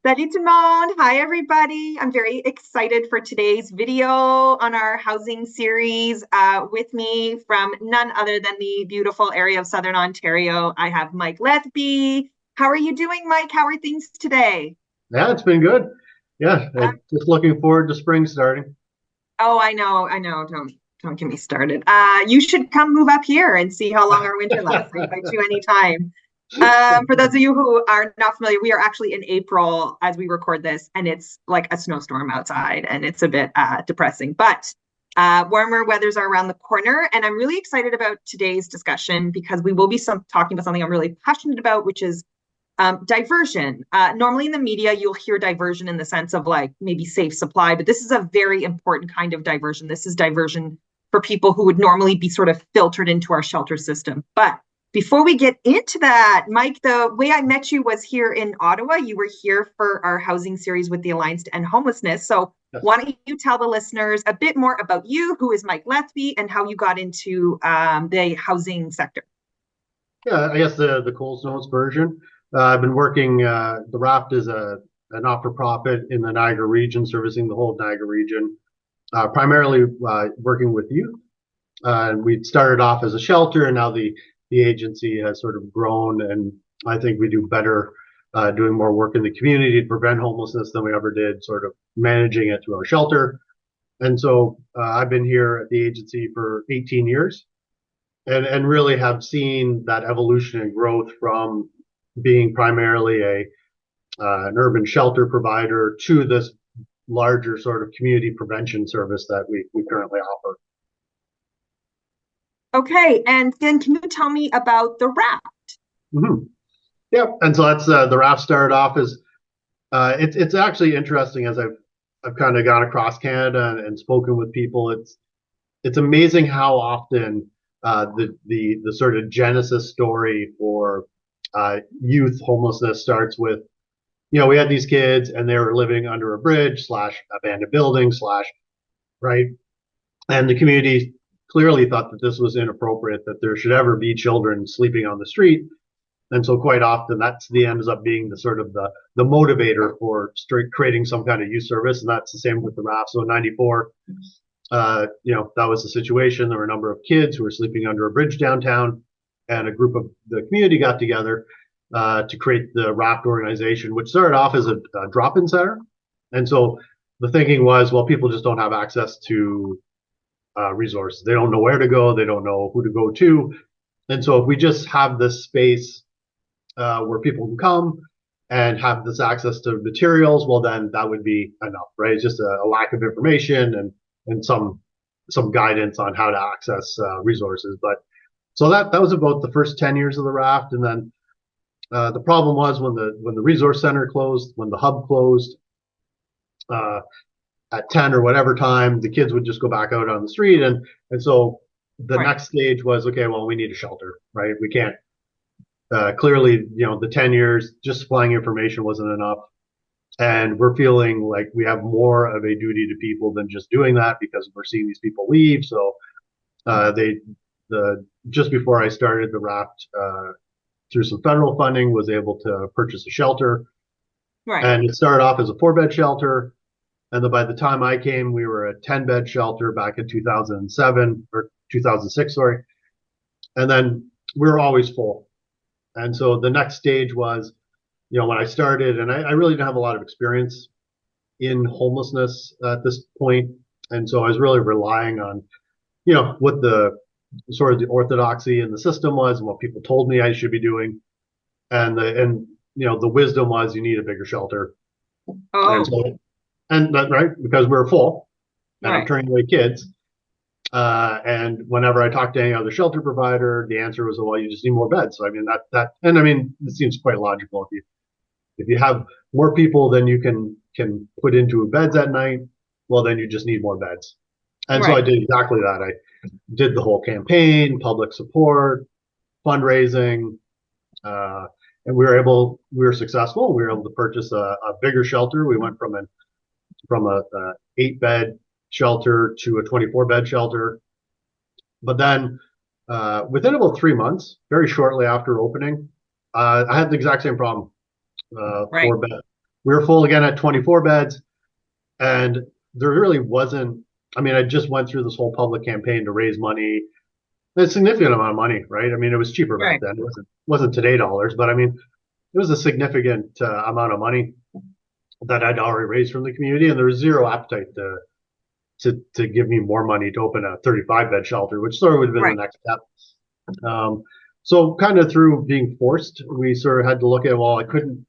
Salut tout le monde. Hi, everybody. I'm very excited for today's video on our housing series. With me from none other than the beautiful area of Southern Ontario, I have Mike Lethby. How are you doing, Mike? How are things today? Yeah, it's been good. Yeah, Uh, just looking forward to spring starting. oh, I know. Don't get me started. You should come move up here and see how long our winter lasts. I invite you anytime. For those of you who are not familiar, we are actually in April as we record this, and it's like a snowstorm outside, and it's a bit depressing. But warmer weathers are around the corner, and I'm really excited about today's discussion because we will be talking about something I'm really passionate about, which is diversion. Normally in the media, you'll hear diversion in the sense of like maybe safe supply, but this is a very important kind of diversion. This is diversion for people who would normally be sort of filtered into our shelter system. But before we get into that, Mike, the way I met you was here in Ottawa. You were here for our housing series with the Alliance to End Homelessness. So Yes. why don't you tell the listeners a bit more about you, who is Mike Lethby, and how you got into the housing sector? Yeah, I guess the Coles Notes version. I've been working. The RAFT is a not-for-profit in the Niagara region, servicing the whole Niagara region, primarily working with youth. We started off as a shelter, and now the agency has sort of grown, and I think we do better doing more work in the community to prevent homelessness than we ever did sort of managing it through our shelter. And so I've been here at the agency for 18 years and really have seen that evolution and growth from being primarily an urban shelter provider to this larger sort of community prevention service that we currently offer. Okay, and then can you tell me about the RAFT? Mm-hmm. Yeah, and so that's the RAFT started off as it's actually interesting as I've kind of gone across Canada and spoken with people. It's amazing how often the sort of genesis story for youth homelessness starts with, we had these kids and they were living under a bridge slash abandoned building slash, right, and the community clearly thought that this was inappropriate, that there should ever be children sleeping on the street. And so quite often ends up being the sort of the motivator for creating some kind of youth service. And that's the same with the RAFT. So in 94, that was the situation. There were a number of kids who were sleeping under a bridge downtown, and a group of the community got together to create the RAFT organization, which started off as a drop-in center. And so the thinking was, well, people just don't have access to resources. They don't know where to go. They don't know who to go to. And so if we just have this space where people can come and have this access to materials, well, then that would be enough, right? It's just a lack of information and some guidance on how to access resources. But so that was about the first 10 years of the RAFT. And then the problem was when the resource center closed, when the hub closed uh, at 10 or whatever time, the kids would just go back out on the street. And so the Right. next stage was, okay, well, we need a shelter, right? We can't clearly, the 10 years just supplying information wasn't enough. And we're feeling like we have more of a duty to people than just doing that because we're seeing these people leave. So just before I started the RAFT, through some federal funding, was able to purchase a shelter. Right. And it started off as a 4-bed shelter. And then by the time I came, we were a 10-bed shelter back in 2007 or 2006, sorry. And then we were always full. And so the next stage was, when I started, and I really didn't have a lot of experience in homelessness at this point. And so I was really relying on, what the sort of the orthodoxy in the system was and what people told me I should be doing. And the wisdom was you need a bigger shelter. And Oh, so, and that, right, because we were full and I'm right. turning away kids. And whenever I talked to any other shelter provider, the answer was, well, you just need more beds. So I mean and I mean, it seems quite logical. If you have more people than you can put into beds at night, well, then you just need more beds. And so I Right. did exactly that. I did the whole campaign, public support, fundraising, uh, and we were successful. We were able to purchase a bigger shelter. We went from a 8-bed shelter to a 24-bed shelter. But then within about 3 months, very shortly after opening, I had the exact same problem. Right. 4 bed we were full again at 24 beds, and there really wasn't. I mean, I just went through this whole public campaign to raise money, a significant amount of money, right? I mean, it was cheaper back Right. then. It wasn't today dollars, but I mean, it was a significant amount of money that I'd already raised from the community, and there was zero appetite to give me more money to open a 35 bed shelter, which sort of would have been Right. the next step. So kind of through being forced, we sort of had to look at, well, I couldn't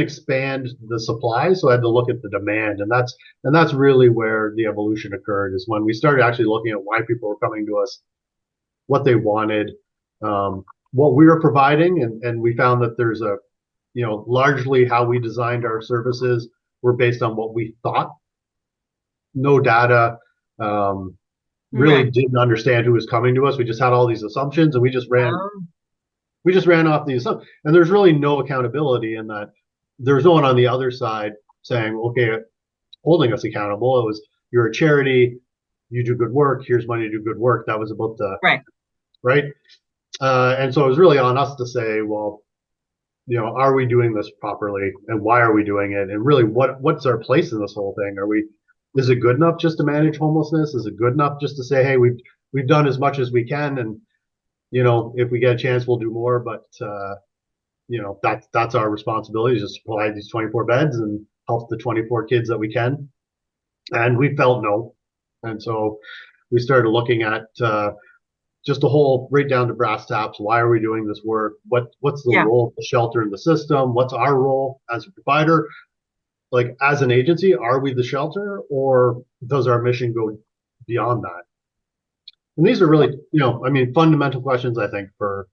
expand the supply, so I had to look at the demand, and that's really where the evolution occurred, is when we started actually looking at why people were coming to us, what they wanted, what we were providing, and we found that there's largely how we designed our services were based on what we thought, no data, really Right. didn't understand who was coming to us. We just had all these assumptions, and we just ran off the assumptions. And there's really no accountability in that. There's no one on the other side saying, okay, holding us accountable. It was, you're a charity, you do good work, here's money to do good work. That was about Right. right. And so it was really on us to say, well, are we doing this properly, and why are we doing it? And really, what's our place in this whole thing? Is it good enough just to manage homelessness? Is it good enough just to say, hey, we've done as much as we can, and if we get a chance, we'll do more. But that's our responsibility, is to provide these 24 beds and help the 24 kids that we can. And we felt no, and so we started looking at just a whole, right down to brass tacks. Why are we doing this work? What's the role of the shelter in the system? What's our role as a provider? Like, as an agency, are we the shelter, or does our mission go beyond that? And these are really, fundamental questions, I think, for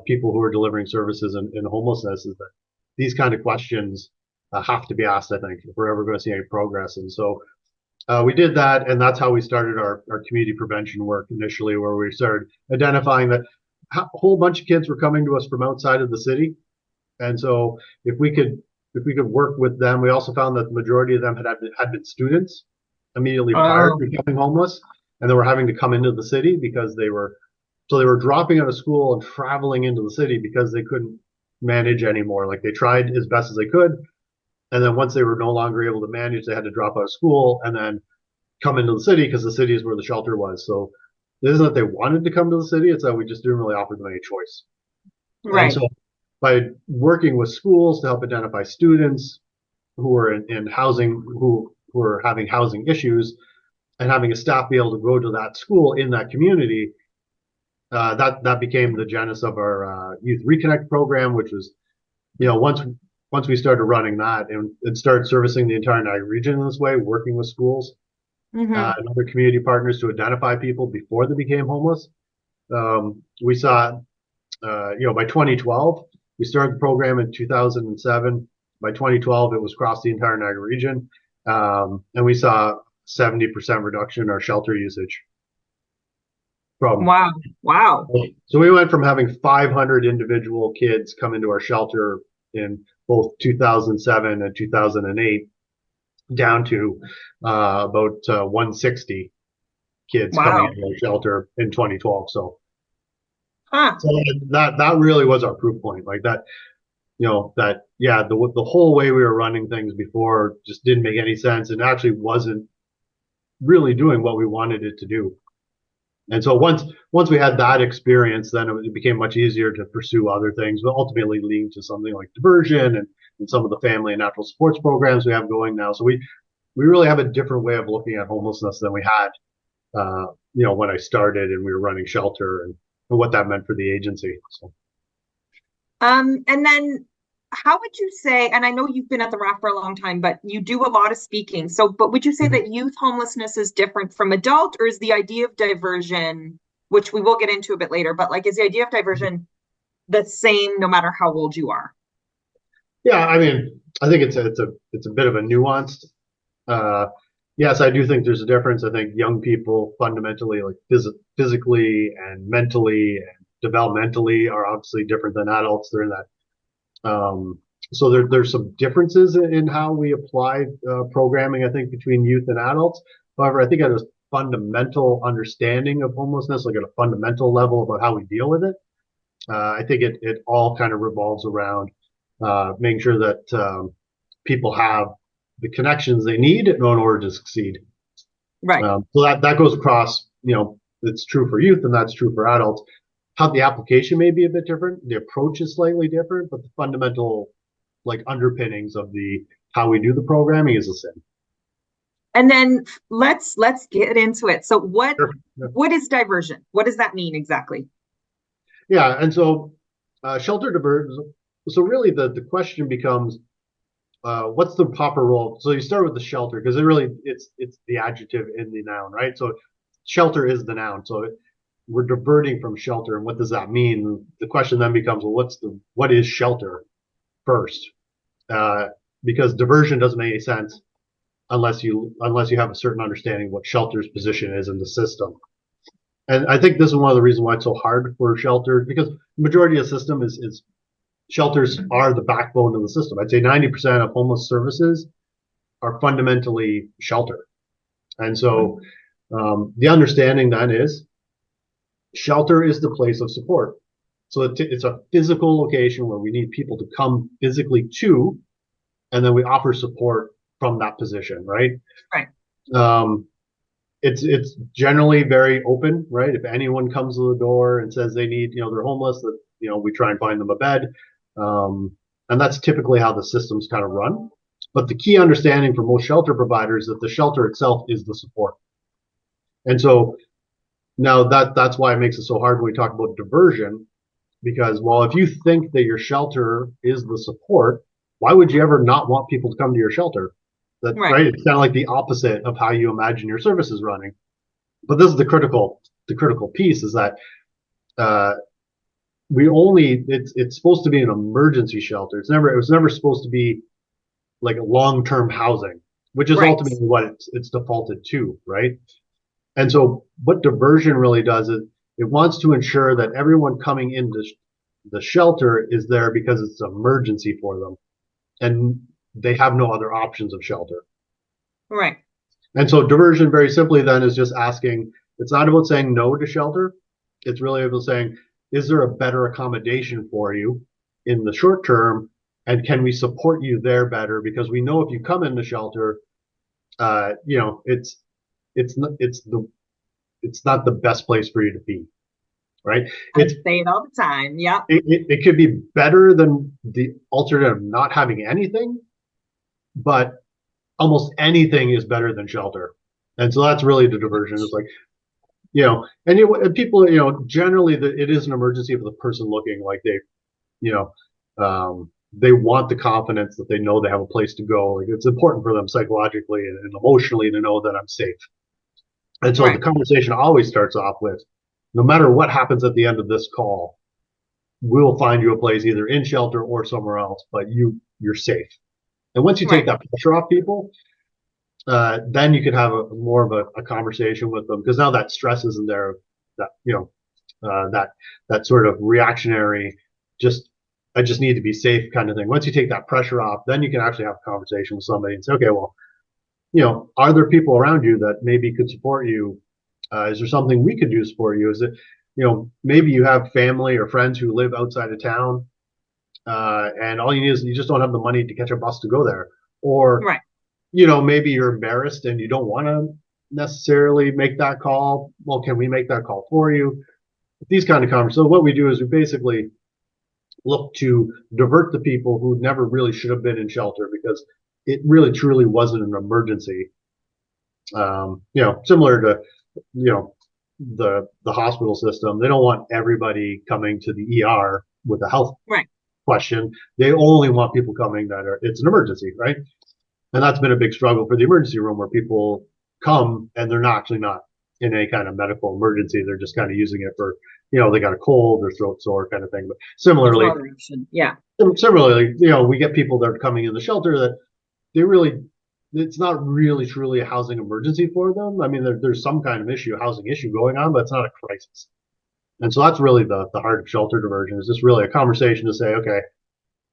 people who are delivering services in homelessness, is that these kind of questions have to be asked, I think, if we're ever going to see any progress. And so we did that, and that's how we started our community prevention work initially, where we started identifying that a whole bunch of kids were coming to us from outside of the city. And so if we could work with them, we also found that the majority of them had been students immediately prior to becoming homeless, and they were having to come into the city because they were dropping out of school and traveling into the city because they couldn't manage anymore. Like, they tried as best as they could, and then once they were no longer able to manage, they had to drop out of school and then come into the city, because the city is where the shelter was. So it isn't that they wanted to come to the city, it's that we just didn't really offer them any choice. Right. And so by working with schools to help identify students who were in housing, who were having housing issues, and having a staff be able to go to that school in that community, that became the genesis of our Youth Reconnect program, which was, once we started running that and started servicing the entire Niagara region in this way, working with schools and other community partners to identify people before they became homeless, we saw, by 2012, we started the program in 2007. By 2012, it was across the entire Niagara region, and we saw 70% reduction in our shelter usage. Wow. So we went from having 500 individual kids come into our shelter in both 2007 and 2008 down to about 160 kids coming into our shelter in 2012. So that really was our proof point. Like that, the whole way we were running things before just didn't make any sense, and actually wasn't really doing what we wanted it to do. And so once we had that experience, then it became much easier to pursue other things, but ultimately leading to something like diversion and some of the family and natural supports programs we have going now. So we really have a different way of looking at homelessness than we had, when I started and we were running shelter, and what that meant for the agency. So. And then how would you say, and I know you've been at the RAFT for a long time, but you do a lot of speaking. So, but would you say that youth homelessness is different from adult, or is the idea of diversion, which we will get into a bit later, but like, is the idea of diversion the same no matter how old you are? Yeah, I mean, I think it's a bit of a nuanced. Yes, I do think there's a difference. I think young people fundamentally, like physically and mentally and developmentally, are obviously different than adults. They're in that. So there's some differences in how we apply programming, I think, between youth and adults. However, I think at a fundamental understanding of homelessness, like at a fundamental level about how we deal with it, I think it all kind of revolves around making sure that people have the connections they need in order to succeed. Right. So that goes across, it's true for youth and that's true for adults. How the application may be a bit different, the approach is slightly different, but the fundamental underpinnings of how we do the programming is the same. And then let's get into it. So what Sure. Yeah. what is diversion? What does that mean exactly? Yeah, and so shelter diversion. So really, the question becomes, what's the proper role? So you start with the shelter because it's the adjective in the noun, right? So shelter is the noun. So we're diverting from shelter, and what does that mean? The question then becomes, well, what is shelter first? Because diversion doesn't make any sense unless you have a certain understanding of what shelter's position is in the system. And I think this is one of the reasons why it's so hard for shelter, because the majority of the system is shelters are the backbone of the system. I'd say 90% of homeless services are fundamentally shelter. And so the understanding then is shelter is the place of support. So it's a physical location where we need people to come physically to, and then we offer support from that position, right? Right. It's generally very open, right? If anyone comes to the door and says they need, they're homeless, that we try and find them a bed, and that's typically how the systems kind of run. But the key understanding for most shelter providers is that the shelter itself is the support. And so now that's why it makes it so hard when we talk about diversion, because if you think that your shelter is the support, why would you ever not want people to come to your shelter? Right? It's kind of like the opposite of how you imagine your services running. But this is the critical piece is that it's supposed to be an emergency shelter. It was never supposed to be like a long-term housing, which is ultimately what it's defaulted to, right? And so what diversion really does is it wants to ensure that everyone coming into the shelter is there because it's an emergency for them, and they have no other options of shelter. Right. And so diversion very simply then is just asking, it's not about saying no to shelter. It's really about saying, is there a better accommodation for you in the short term? And can we support you there better? Because we know if you come in the shelter, it's not the best place for you to be, right? I say it all the time. Yeah. It could be better than the alternative of not having anything, but almost anything is better than shelter. And so that's really the diversion. It's like, and people, generally it is an emergency for the person looking like they want the confidence that they know they have a place to go. Like it's important for them psychologically and emotionally to know that I'm safe. And so the conversation always starts off with, no matter what happens at the end of this call, we'll find you a place either in shelter or somewhere else, but you're safe. And once you take that pressure off people, then you can have more of a conversation with them, because now that stress isn't there, that sort of reactionary, I just need to be safe kind of thing. Once you take that pressure off, then you can actually have a conversation with somebody and say, okay, well, are there people around you that maybe could support you? Is there something we could do to support you? Is it, maybe you have family or friends who live outside of town, and all you need is you just don't have the money to catch a bus to go there. Or, maybe you're embarrassed and you don't want to necessarily make that call. Well, can we make that call for you? These kind of conversations. So what we do is we basically look to divert the people who never really should have been in shelter because it really truly wasn't an emergency. Similar to, the hospital system. They don't want everybody coming to the ER with a health question. They only want people coming it's an emergency, right? And that's been a big struggle for the emergency room, where people come and they're actually not in any kind of medical emergency. They're just kind of using it for, they got a cold or throat sore kind of thing. But similarly, we get people that are coming in the shelter that it's not really truly a housing emergency for them. I mean, there's some kind of housing issue going on, but it's not a crisis. And so that's really the heart of shelter diversion, is just really a conversation to say, okay,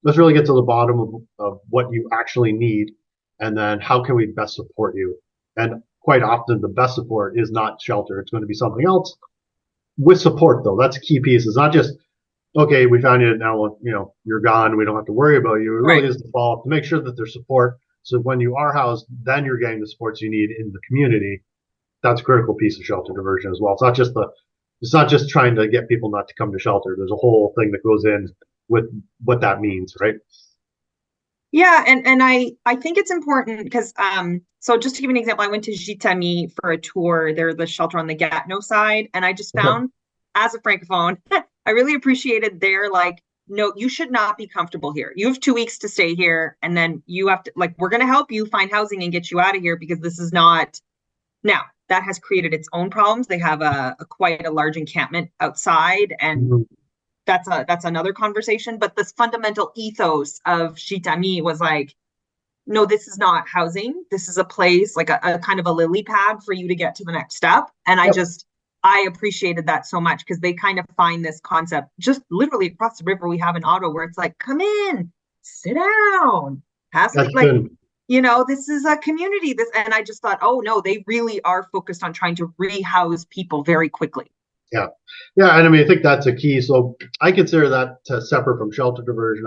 let's really get to the bottom of what you actually need, and then how can we best support you? And quite often the best support is not shelter. It's going to be something else with support, though. That's a key piece. It's not just okay, we found you now, you're gone. We don't have to worry about you. It Right. really is the follow-up to make sure that there's support. So when you are housed, then you're getting the supports you need in the community. That's a critical piece of shelter diversion as well. It's not just trying to get people not to come to shelter. There's a whole thing that goes in with what that means, right? Yeah, and I think it's important because so just to give you an example, I went to Jitami for a tour. They're the shelter on the Gatineau side, and I just found as a francophone, I really appreciated their like, no, you should not be comfortable here. You have 2 weeks to stay here, and then you have to like, we're gonna help you find housing and get you out of here because this is not now. That has created its own problems. They have a quite a large encampment outside, and Mhm. that's another conversation. But this fundamental ethos of Shitami was like, no, this is not housing. This is a place like a kind of a lily pad for you to get to the next step. And Yep, I appreciated that so much because they kind of find this concept just literally across the river we have in Ottawa where it's like, come in, sit down, have something that's like, been this is a community. This, and I just thought, oh no, they really are focused on trying to rehouse people very quickly. yeah, yeah, and I mean I think that's a key. So I consider that separate from shelter diversion.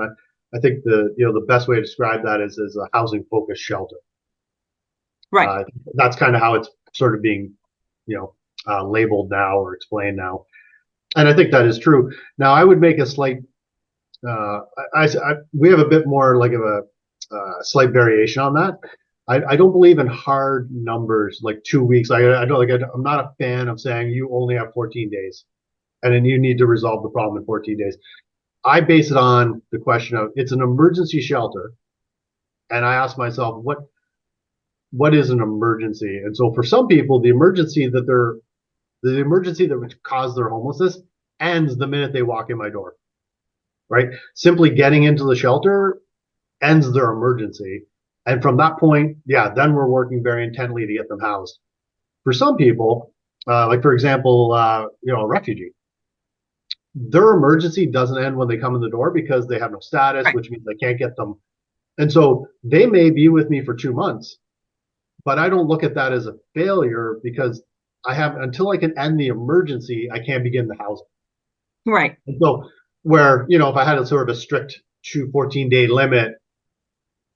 I think the best way to describe that is a housing focused shelter. Right. Uh, that's kind of how it's sort of being labeled now or explained now, and I think that is true. Now I would make a slight uh, we have a bit more like of a slight variation on that. I don't believe in hard numbers like 2 weeks. I don't like. I'm not a fan of saying you only have 14 days, and then you need to resolve the problem in 14 days. I base it on the question of it's an emergency shelter, and I ask myself what is an emergency. And so for some people, the emergency that would cause their homelessness ends the minute they walk in my door. Right? Simply getting into the shelter ends their emergency. And from that point, yeah, then we're working very intently to get them housed. For some people, like for example, a refugee, their emergency doesn't end when they come in the door because they have no status, Right. which means I can't get them. And so they may be with me for 2 months, but I don't look at that as a failure because I have until I can end the emergency, I can't begin the housing. Right. And so where, if I had a sort of a strict 14-day limit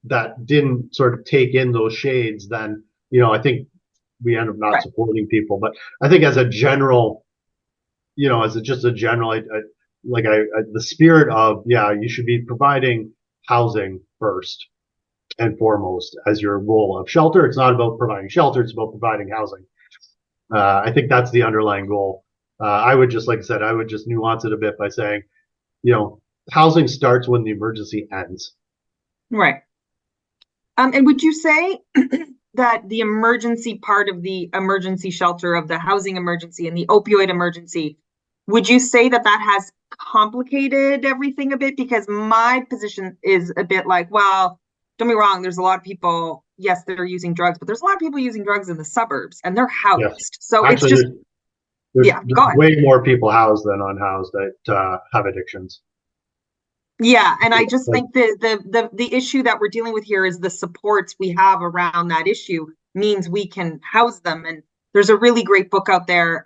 that didn't sort of take in those shades, then, I think we end up not Right. supporting people. But I think as a general, just a general, the spirit of, yeah, you should be providing housing first and foremost as your role of shelter. It's not about providing shelter, it's about providing housing. I think that's the underlying goal. I would just, like I said, I would just nuance it a bit by saying, housing starts when the emergency ends. Right. And would you say that the emergency part of the emergency shelter of the housing emergency and the opioid emergency, would you say that that has complicated everything a bit? Because my position is a bit like, well, don't be wrong, there's a lot of people, yes, they're using drugs, but there's a lot of people using drugs in the suburbs and they're Yes. housed. So it's Actually, just, yeah, there's go ahead. way more people housed than unhoused that have addictions. Yeah, and I just Like, think the issue that we're dealing with here is the supports we have around that issue means we can house them. And there's a really great book out there.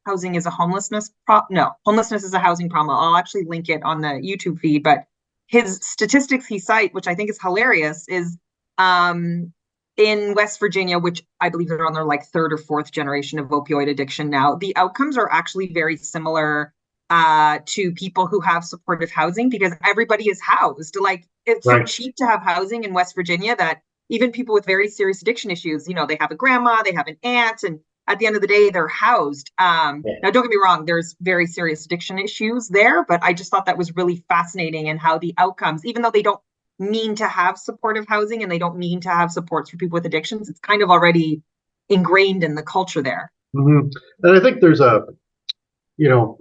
Housing is a homelessness no, homelessness is a housing problem. I'll actually link it on the YouTube feed. But his statistics he cite, which I think is hilarious, is in West Virginia, which I believe they're on their like third or fourth generation of opioid addiction now. The outcomes are actually very similar to people who have supportive housing because everybody is housed. Like it's so right. cheap to have housing in West Virginia that even people with very serious addiction issues, they have a grandma, they have an aunt, and at the end of the day, they're housed. Now, don't get me wrong, there's very serious addiction issues there, but I just thought that was really fascinating and how the outcomes, even though they don't mean to have supportive housing and they don't mean to have supports for people with addictions, it's kind of already ingrained in the culture there. Mm-hmm. And I think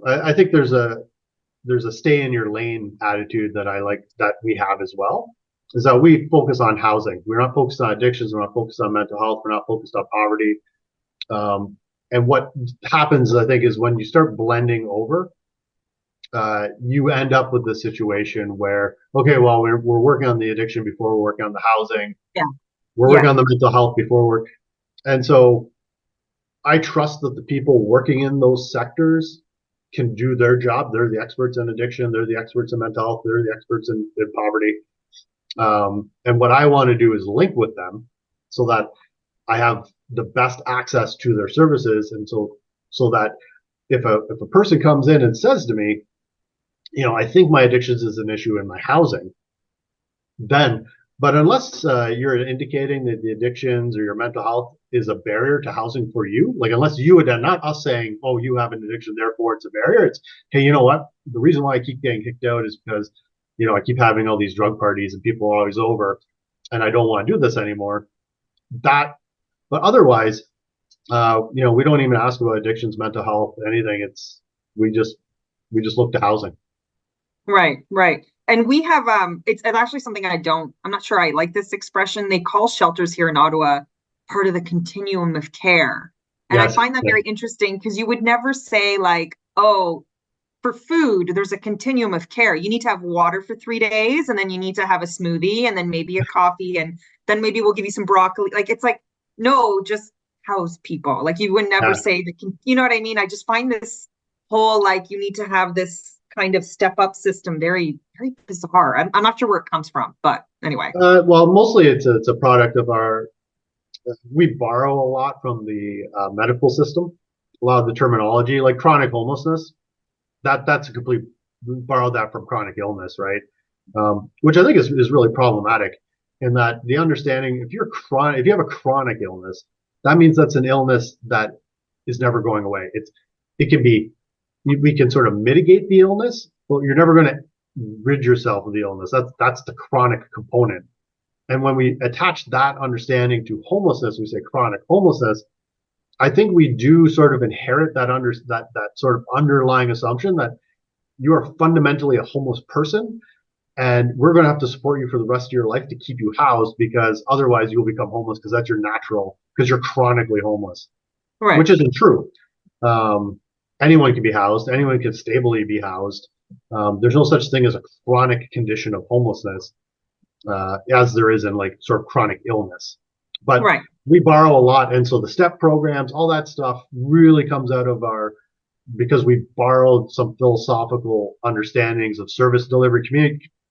I think there's a stay in your lane attitude that I like that we have as well. Is that we focus on housing. We're not focused on addictions. We're not focused on mental health. We're not focused on poverty. And what happens, I think, is when you start blending over, you end up with the situation where, okay, well, we're working on the addiction before we're working on the housing. Yeah. We're Yeah. working on the mental health before we're, and so I trust that the people working in those sectors can do their job. They're the experts in addiction. They're the experts in mental health. They're the experts in poverty. And what I want to do is link with them so that I have the best access to their services. And so that if a person comes in and says to me, I think my addictions is an issue in my housing, but unless you're indicating that the addictions or your mental health is a barrier to housing for you, like unless you would, not us saying, oh, you have an addiction, therefore it's a barrier. It's, hey, you know what? The reason why I keep getting kicked out is because, I keep having all these drug parties and people are always over and I don't want to do this anymore. But otherwise, we don't even ask about addictions, mental health, anything. We just look to housing. Right, right. And we have it's actually something I'm not sure I like this expression. They call shelters here in Ottawa part of the continuum of care. And Yes. I find that very interesting because you would never say like, oh, for food, there's a continuum of care. You need to have water for 3 days, and then you need to have a smoothie, and then maybe a coffee, and then maybe we'll give you some broccoli. Like, it's like, no, just house people. Like, you would never say that, you know what I mean? I just find this whole, like, you need to have this kind of step up system very, very bizarre. I'm not sure where it comes from, but anyway. Well, mostly it's a product of we borrow a lot from the medical system, a lot of the terminology, like chronic homelessness. That's a complete, we borrowed that from chronic illness, right? Which I think is really problematic in that the understanding, if you have a chronic illness, that means that's an illness that is never going away. We can sort of mitigate the illness, but you're never going to rid yourself of the illness. That's the chronic component. And when we attach that understanding to homelessness, we say chronic homelessness. I think we do sort of inherit that sort of underlying assumption that you are fundamentally a homeless person, and we're going to have to support you for the rest of your life to keep you housed, because otherwise you'll become homeless because that's your natural, because you're chronically homeless, Right. Which isn't true. Anyone can be housed. Anyone can stably be housed. There's no such thing as a chronic condition of homelessness, as there is in like sort of chronic illness. But Right. we borrow a lot. And so the STEP programs, all that stuff really comes out of because we borrowed some philosophical understandings of service delivery,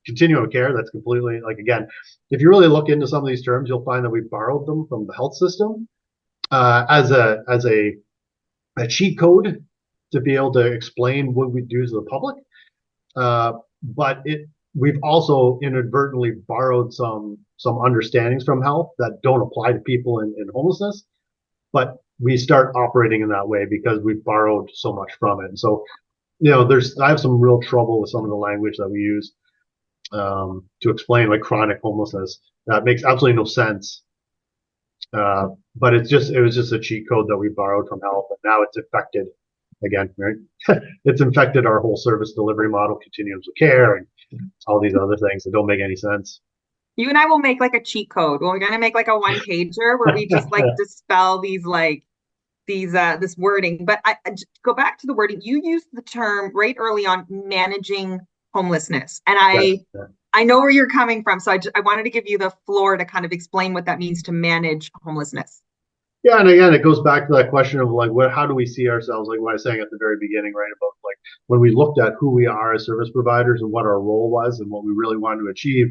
continuum of care. That's completely, like, again, if you really look into some of these terms, you'll find that we borrowed them from the health system as a cheat code to be able to explain what we do to the public. But we've also inadvertently borrowed some understandings from health that don't apply to people in homelessness, but we start operating in that way because we've borrowed so much from it. And so, I have some real trouble with some of the language that we use to explain like chronic homelessness. That makes absolutely no sense. But it was just a cheat code that we borrowed from health, and now it's infected again, right? It's infected our whole service delivery model, continuums of care, and all these other things that don't make any sense. You and I will make like a cheat code. We're going to make like a one pager where we just like dispel this wording. But I go back to the wording. You used the term right early on, managing homelessness. And I know where you're coming from. So I wanted to give you the floor to kind of explain what that means to manage homelessness. Yeah, and again, it goes back to that question of like, how do we see ourselves? Like what I was saying at the very beginning, right? About like when we looked at who we are as service providers and what our role was and what we really wanted to achieve.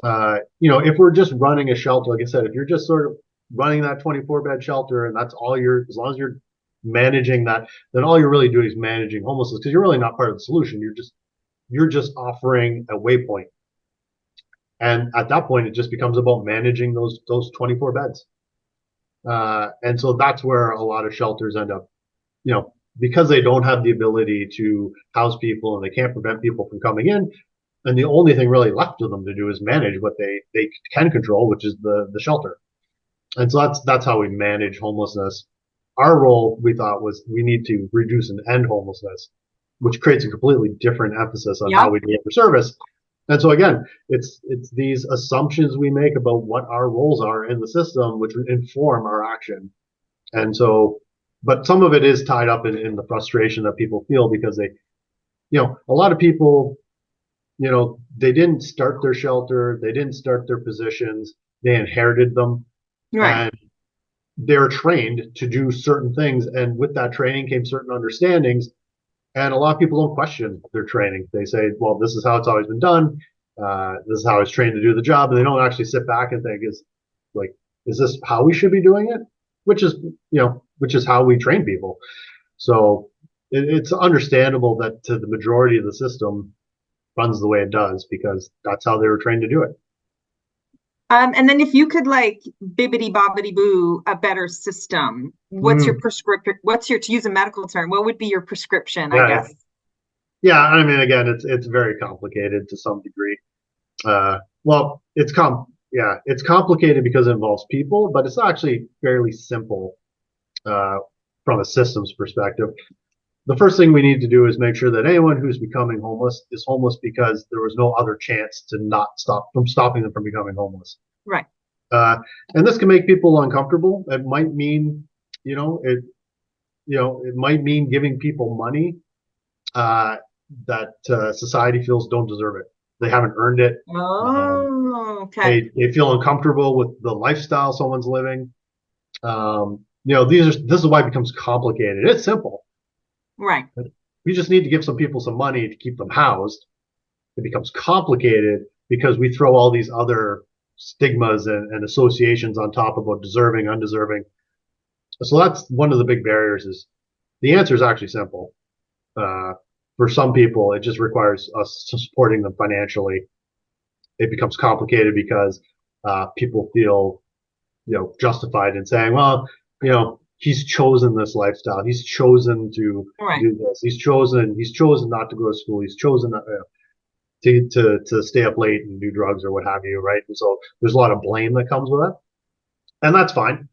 If we're just running a shelter, like I said, if you're just sort of running that 24-bed shelter and that's all as long as you're managing that, then all you're really doing is managing homelessness, because you're really not part of the solution. You're just offering a waypoint. And at that point, it just becomes about managing those 24 beds. And so that's where a lot of shelters end up, because they don't have the ability to house people and they can't prevent people from coming in. And the only thing really left to them to do is manage what they can control, which is the shelter. And so that's how we manage homelessness. Our role, we thought, was we need to reduce and end homelessness, which creates a completely different emphasis on how we deliver service. And so again, it's these assumptions we make about what our roles are in the system, which inform our action. And so, but some of it is tied up in the frustration that people feel because they, a lot of people, they didn't start their shelter, they didn't start their positions, they inherited them. Right. And they're trained to do certain things. And with that training came certain understandings. And a lot of people don't question their training. They say, well, this is how it's always been done. This is how I was trained to do the job. And they don't actually sit back and think, is this how we should be doing it? Which is how we train people. So it's understandable that to the majority of the system runs the way it does because that's how they were trained to do it. And then if you could like bibbity bobbity boo a better system, what's your prescription? To use a medical term, what would be your prescription, I guess? Yeah, I mean, again, it's very complicated to some degree. Well, it's complicated because it involves people, but it's actually fairly simple from a systems perspective. The first thing we need to do is make sure that anyone who's becoming homeless is homeless because there was no other chance to stopping them from becoming homeless. Right. And this can make people uncomfortable. It might mean, it might mean giving people money that society feels don't deserve it. They haven't earned it. Oh, okay. They feel uncomfortable with the lifestyle someone's living. This is why it becomes complicated. It's simple. Right. We just need to give some people some money to keep them housed. It becomes complicated because we throw all these other stigmas and associations on top about deserving, undeserving. So that's one of the big barriers. Is the answer is actually simple. For some people, it just requires us supporting them financially. It becomes complicated because people feel, justified in saying, well, he's chosen this lifestyle. He's chosen to do this. He's chosen not to go to school. He's chosen not, to stay up late and do drugs or what have you, right? And so there's a lot of blame that comes with that, and that's fine.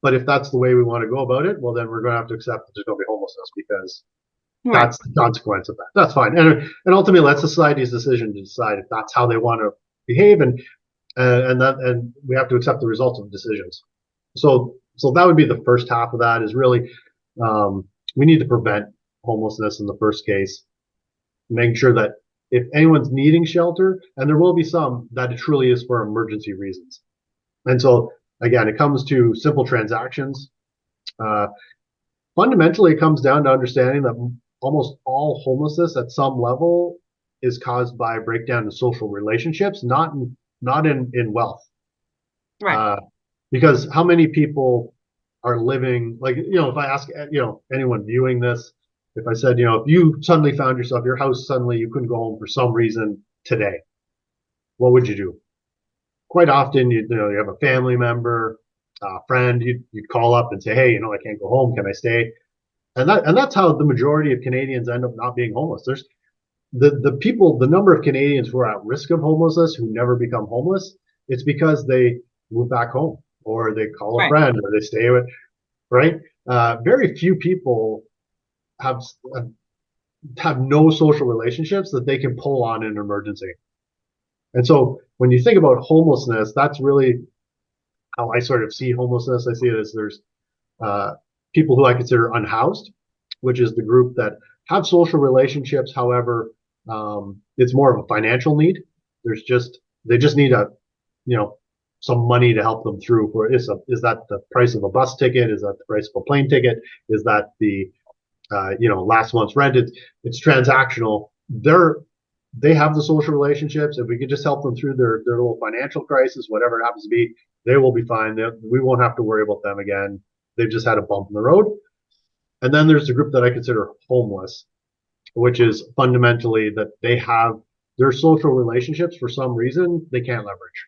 But if that's the way we want to go about it, well, then we're going to have to accept that there's going to be homelessness because that's the consequence of that. That's fine, and ultimately, that's society's decision to decide if that's how they want to behave, and we have to accept the results of decisions. So that would be the first half of that. Is really we need to prevent homelessness in the first case, making sure that if anyone's needing shelter, and there will be some, that it truly is for emergency reasons. And so again, it comes to simple transactions. Fundamentally, it comes down to understanding that almost all homelessness at some level is caused by a breakdown in social relationships, not in wealth. Right. Because how many people are living if I ask anyone viewing this, if I said, if you suddenly found yourself, your house suddenly you couldn't go home for some reason today, what would you do? Quite often, you have a family member, a friend, you'd call up and say, hey, I can't go home. Can I stay? And that's how the majority of Canadians end up not being homeless. There's the number of Canadians who are at risk of homelessness who never become homeless. It's because they move back home or they call a friend or they stay with, right? Very few people have no social relationships that they can pull on in an emergency. And so when you think about homelessness, that's really how I sort of see homelessness. I see it as there's people who I consider unhoused, which is the group that have social relationships. However, it's more of a financial need. They just need some money to help them through. Is that the price of a bus ticket? Is that the price of a plane ticket? Is that the last month's rent? It's transactional. They have the social relationships. If we could just help them through their little financial crisis, whatever it happens to be, they will be fine. We won't have to worry about them again. They've just had a bump in the road. And then there's the group that I consider homeless, which is fundamentally that they have their social relationships for some reason they can't leverage.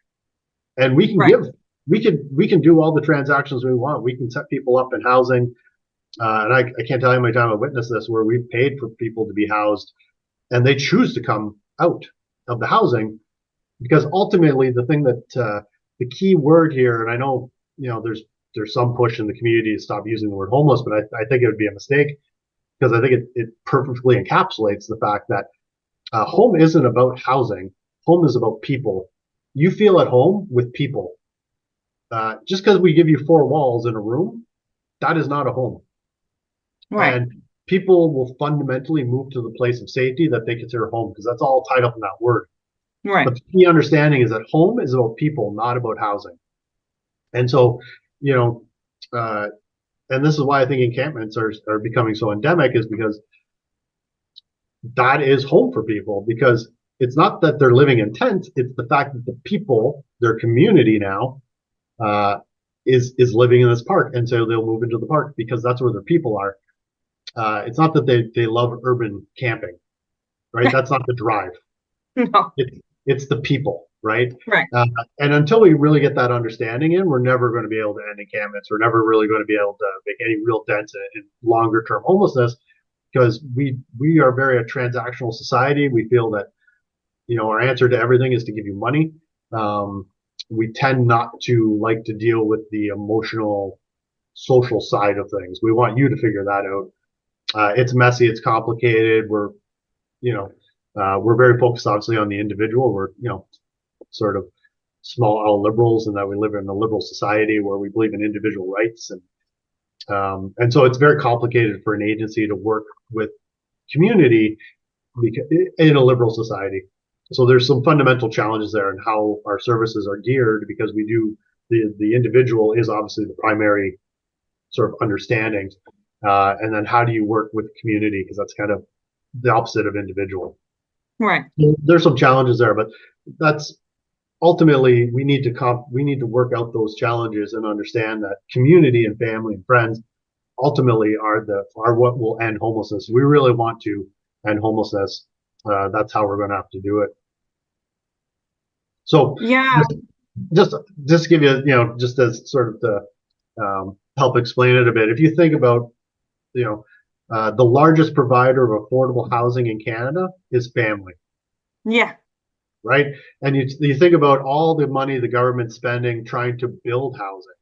And we can we can do all the transactions we want. We can set people up in housing. And I can't tell you how many times I've witnessed this where we've paid for people to be housed and they choose to come out of the housing because ultimately the thing that the key word here, and I know, there's some push in the community to stop using the word homeless, but I think it would be a mistake because I think it perfectly encapsulates the fact that home isn't about housing. Home is about people. You feel at home with people. Just because we give you 4 walls in a room, that is not a home. Right. And people will fundamentally move to the place of safety that they consider home because that's all tied up in that word. Right. But the key understanding is that home is about people, not about housing. And so, and this is why I think encampments are becoming so endemic is because that is home for people, because it's not that they're living in tents, it's the fact that the people, their community now, is living in this park, and so they'll move into the park because that's where their people are. It's not that they love urban camping, right? That's not the drive. No. It's the people, right? Right. And until we really get that understanding in, we're never going to be able to end encampments. We're never really going to be able to make any real dents in longer term homelessness, because we are very a transactional society. We feel that, our answer to everything is to give you money. We tend not to like to deal with the emotional, social side of things. We want you to figure that out. It's messy, it's complicated. We're very focused, obviously, on the individual. We're, sort of small L liberals, in that we live in a liberal society where we believe in individual rights, and so it's very complicated for an agency to work with community in a liberal society. So there's some fundamental challenges there in how our services are geared, because the individual is obviously the primary sort of understanding, and then how do you work with community, because that's kind of the opposite of individual. Right. There's some challenges there, but that's ultimately we need to work out those challenges and understand that community and family and friends ultimately are what will end homelessness. We really want to end homelessness. That's how we're going to have to do it. So Yeah. just give you, just as sort of to help explain it a bit. If you think about, the largest provider of affordable housing in Canada is family. Yeah. Right? And you think about all the money the government's spending trying to build housing.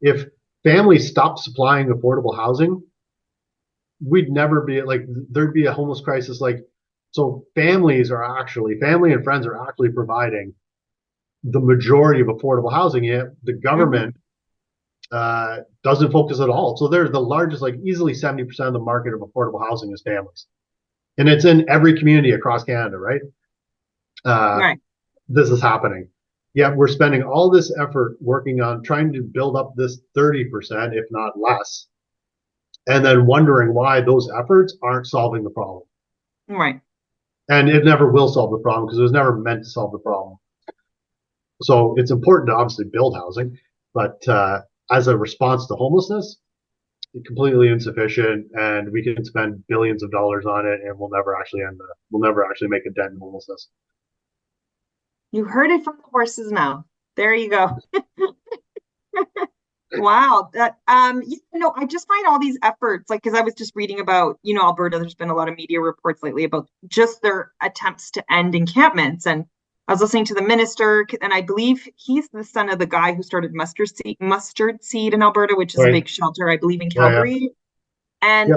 If families stopped supplying affordable housing, we'd never be there'd be a homeless crisis. So family and friends are actually providing the majority of affordable housing, yet the government doesn't focus at all. So they're the largest, easily 70% of the market of affordable housing is families. And it's in every community across Canada, right? Right. This is happening. Yet we're spending all this effort working on trying to build up this 30%, if not less, and then wondering why those efforts aren't solving the problem. Right. And it never will solve the problem, because it was never meant to solve the problem. So it's important to obviously build housing, but as a response to homelessness, it's completely insufficient, and we can spend billions of dollars on it, and we'll never actually make a dent in homelessness. You heard it from the horse's mouth. There you go. Wow. That I just find all these efforts, because I was just reading about, Alberta, there's been a lot of media reports lately about just their attempts to end encampments. And I was listening to the minister, and I believe he's the son of the guy who started Mustard Seed in Alberta, which is a big shelter, I believe, in Calgary. And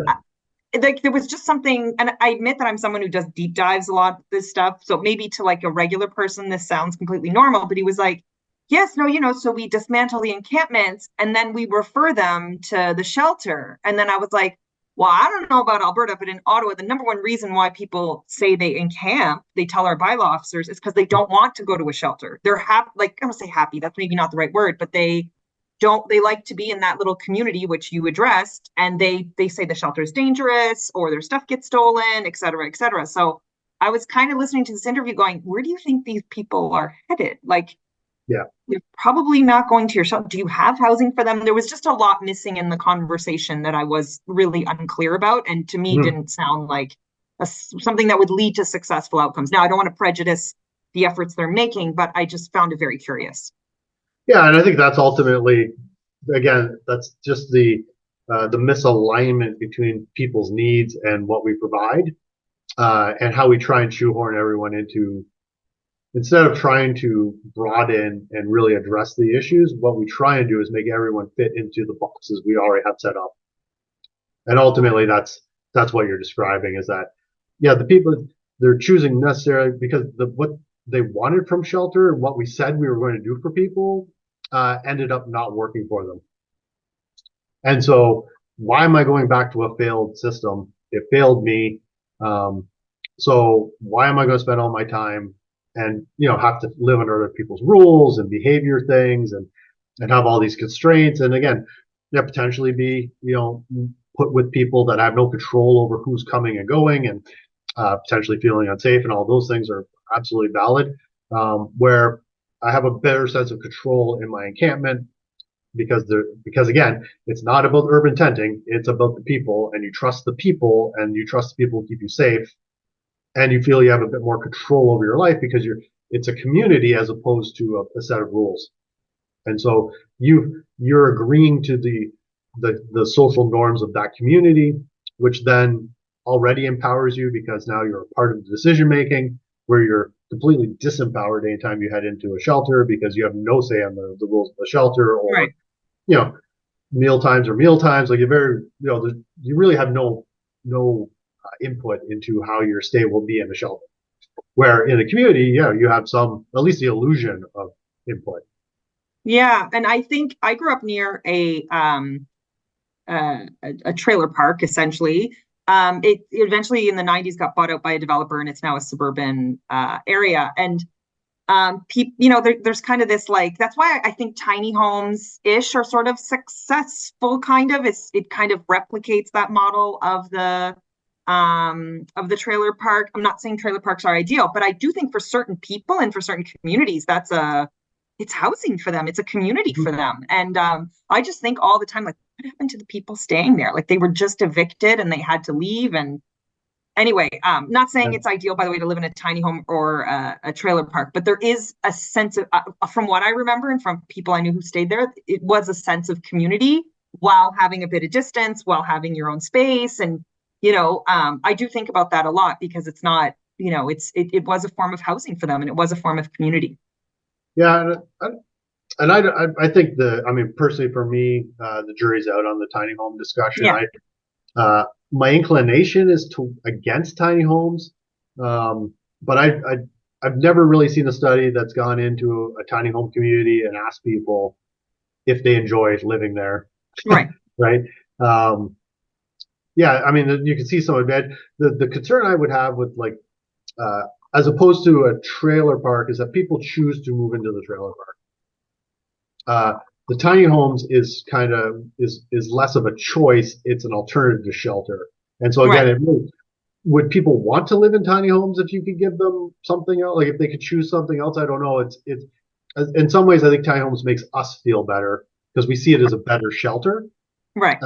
there was just something, and I admit that I'm someone who does deep dives a lot of this stuff. So maybe to a regular person, this sounds completely normal, but he was like, yes, no, so we dismantle the encampments and then we refer them to the shelter. And then I was like, well, I don't know about Alberta, but in Ottawa, the number one reason why people say they encamp, they tell our bylaw officers, is because they don't want to go to a shelter. They're happy, I don't say happy, that's maybe not the right word, but they like to be in that little community, which you addressed, and they say the shelter is dangerous or their stuff gets stolen, et cetera, et cetera. So I was kind of listening to this interview going, where do you think these people are headed? They're probably not going to your shelter. Do you have housing for them? There was just a lot missing in the conversation that I was really unclear about, and to me didn't sound like something that would lead to successful outcomes. Now, I don't want to prejudice the efforts they're making, but I just found it very curious. Yeah, and I think that's ultimately, again, that's just the misalignment between people's needs and what we provide, and how we try and shoehorn everyone into, instead of trying to broaden and really address the issues, what we try and do is make everyone fit into the boxes we already have set up. And ultimately, that's what you're describing, is that, the people, they're choosing necessarily because what they wanted from shelter and what we said we were going to do for people ended up not working for them. And so why am I going back to a failed system? It failed me. So why am I going to spend all my time and have to live under other people's rules and behavior things and have all these constraints, and again, potentially be put with people that have no control over who's coming and going, and potentially feeling unsafe, and all those things are absolutely valid. Where I have a better sense of control in my encampment because again, it's not about urban tenting, it's about the people, and you trust the people, and you trust the people who keep you safe, and you feel you have a bit more control over your life because it's a community as opposed to a set of rules. And so you're agreeing to the social norms of that community, which then already empowers you because now you're a part of the decision making, where you're completely disempowered anytime you head into a shelter because you have no say on the rules of the shelter, or Right. you know, meal times are meal times. Like you really have no input into how your stay will be in the shelter. Where in a community, yeah, you have at least the illusion of input. Yeah, and I think I grew up near a trailer park, essentially. It eventually in the 90s got bought out by a developer, and it's now a suburban area. And there's kind of this, like, that's why I think tiny homes ish are sort of successful. It kind of replicates that model of the trailer park. I'm not saying trailer parks are ideal, but I do think for certain people and for certain communities, it's housing for them. It's a community for them. And I just think all the time, like, what happened to the people staying there? Like, they were just evicted and they had to leave. And anyway, not saying it's ideal, by the way, to live in a tiny home or a trailer park, but there is a sense of, from what I remember and from people I knew who stayed there, it was a sense of community while having a bit of distance, while having your own space. And, I do think about that a lot because it's not, it was a form of housing for them, and it was a form of community. Yeah, and I think personally for me, the jury's out on the tiny home discussion. Yeah. My inclination is against tiny homes, but I've never really seen a study that's gone into a tiny home community and asked people if they enjoy living there. Right. Right. Yeah, you can see some of that. The concern I would have with as opposed to a trailer park is that people choose to move into the trailer park. The tiny homes is less of a choice. It's an alternative to shelter. And so again, Right. Would people want to live in tiny homes if you could give them something else? Like if they could choose something else, I don't know. It's in some ways, I think tiny homes makes us feel better because we see it as a better shelter. Right.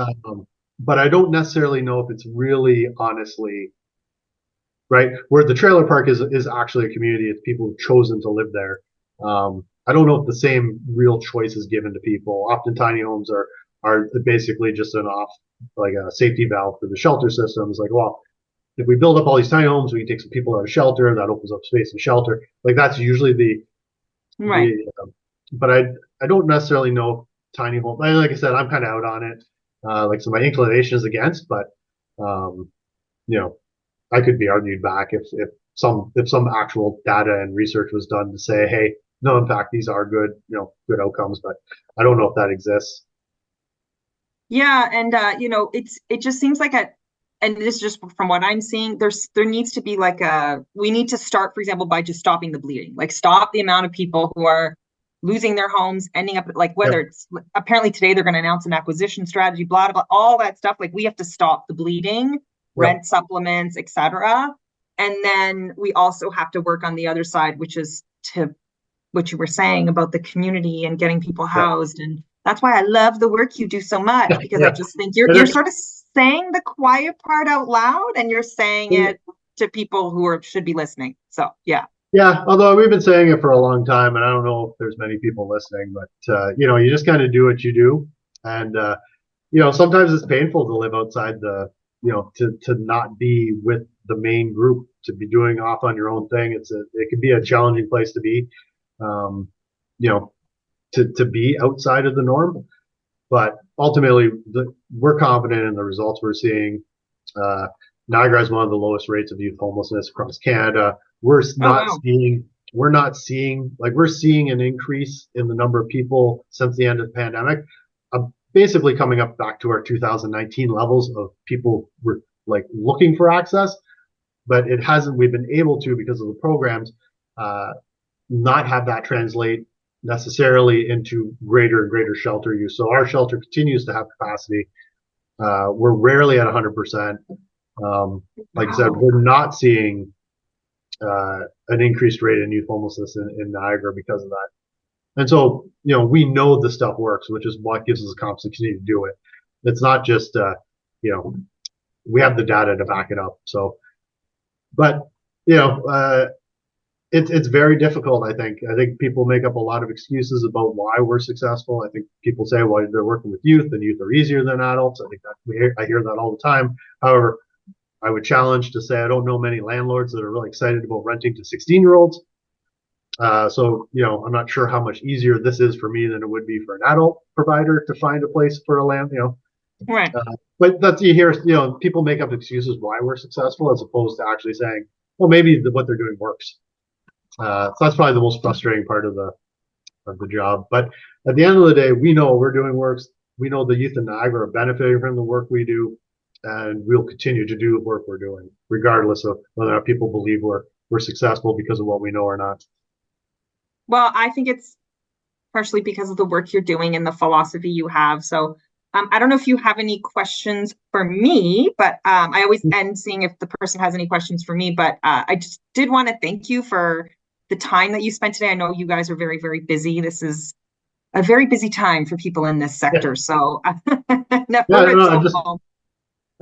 But I don't necessarily know if it's really honestly right. Where the trailer park is actually a community. It's people who've chosen to live there. I don't know if the same real choice is given to people. Often tiny homes are basically just like a safety valve for the shelter system. It's like, well, if we build up all these tiny homes, we can take some people out of shelter. That opens up space in shelter. Like that's usually Right. but I don't necessarily know tiny home. Like I said, I'm kind of out on it. So my inclination is against, but I could be argued back if some actual data and research was done to say, hey, no, in fact, these are good, good outcomes, but I don't know if that exists. Yeah, and it just seems like and this is just from what I'm seeing, there needs to be we need to start, for example, by just stopping the bleeding, like stop the amount of people who are losing their homes, ending up whether it's apparently today they're going to announce an acquisition strategy, blah, blah, blah, all that stuff. Like we have to stop the bleeding, rent supplements, etc. And then we also have to work on the other side, which is to what you were saying about the community and getting people housed. And that's why I love the work you do so much, because I just think you're sort of saying the quiet part out loud, and you're saying it to people who should be listening. So, yeah. Yeah, although we've been saying it for a long time, and I don't know if there's many people listening, but you just kind of do what you do, and sometimes it's painful to live outside to not be with the main group, to be doing off on your own thing. It can be a challenging place to be, to be outside of the norm, but ultimately we're confident in the results we're seeing. Niagara has one of the lowest rates of youth homelessness across Canada. We're seeing an increase in the number of people since the end of the pandemic, basically coming up back to our 2019 levels of people were looking for access, but we've been able to, because of the programs, not have that translate necessarily into greater and greater shelter use. So our shelter continues to have capacity. We're rarely at 100%. Like I said, we're not seeing an increased rate in youth homelessness in Niagara because of that. And so, we know this stuff works, which is what gives us confidence to continue to do it. It's not just, we have the data to back it up. So, but, it's very difficult. I think people make up a lot of excuses about why we're successful. I think people say, well, they're working with youth and youth are easier than adults. I think I hear that all the time. However, I would challenge to say I don't know many landlords that are really excited about renting to 16-year-olds. So, I'm not sure how much easier this is for me than it would be for an adult provider to find a place for a land, Right. But that's, you hear, people make up excuses why we're successful as opposed to actually saying, well, maybe what they're doing works. So that's probably the most frustrating part of the job. But at the end of the day, we know what we're doing works. We know the youth in Niagara are benefiting from the work we do, and we'll continue to do the work we're doing, regardless of whether or not people believe we're successful because of what we know or not. Well, I think it's partially because of the work you're doing and the philosophy you have. So I don't know if you have any questions for me, but I always end seeing if the person has any questions for me. But I just did want to thank you for the time that you spent today. I know you guys are very, very busy. This is a very busy time for people in this sector. So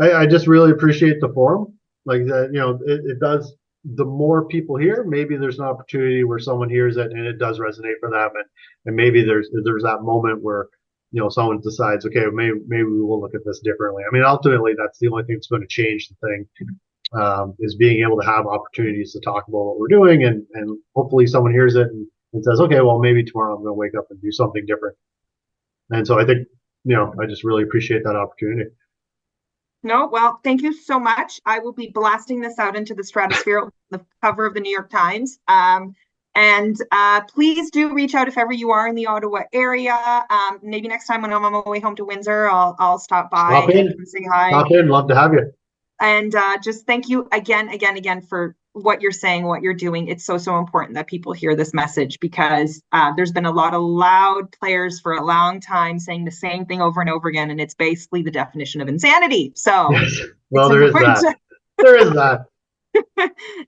I just really appreciate the forum. Like that, it does. The more people hear, maybe there's an opportunity where someone hears it and it does resonate for them, and maybe there's that moment where someone decides, okay, maybe we will look at this differently. I mean, ultimately, that's the only thing that's going to change the thing, is being able to have opportunities to talk about what we're doing, and hopefully someone hears it and says, okay, well, maybe tomorrow I'm going to wake up and do something different. And so I think, I just really appreciate that opportunity. No, well, thank you so much. I will be blasting this out into the stratosphere, the cover of the New York Times. And please do reach out if ever you are in the Ottawa area. Maybe next time when I'm on my way home to Windsor, I'll stop by and say hi. Stop in, love to have you. And just thank you again for what you're saying, what you're doing. It's so important that people hear this message, because there's been a lot of loud players for a long time saying the same thing over and over again, and it's basically the definition of insanity. So, yes. Well, there is that. There is that.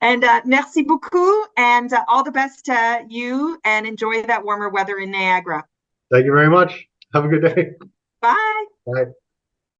And merci beaucoup, and all the best to you, and enjoy that warmer weather in Niagara. Thank you very much. Have a good day. Bye. Bye.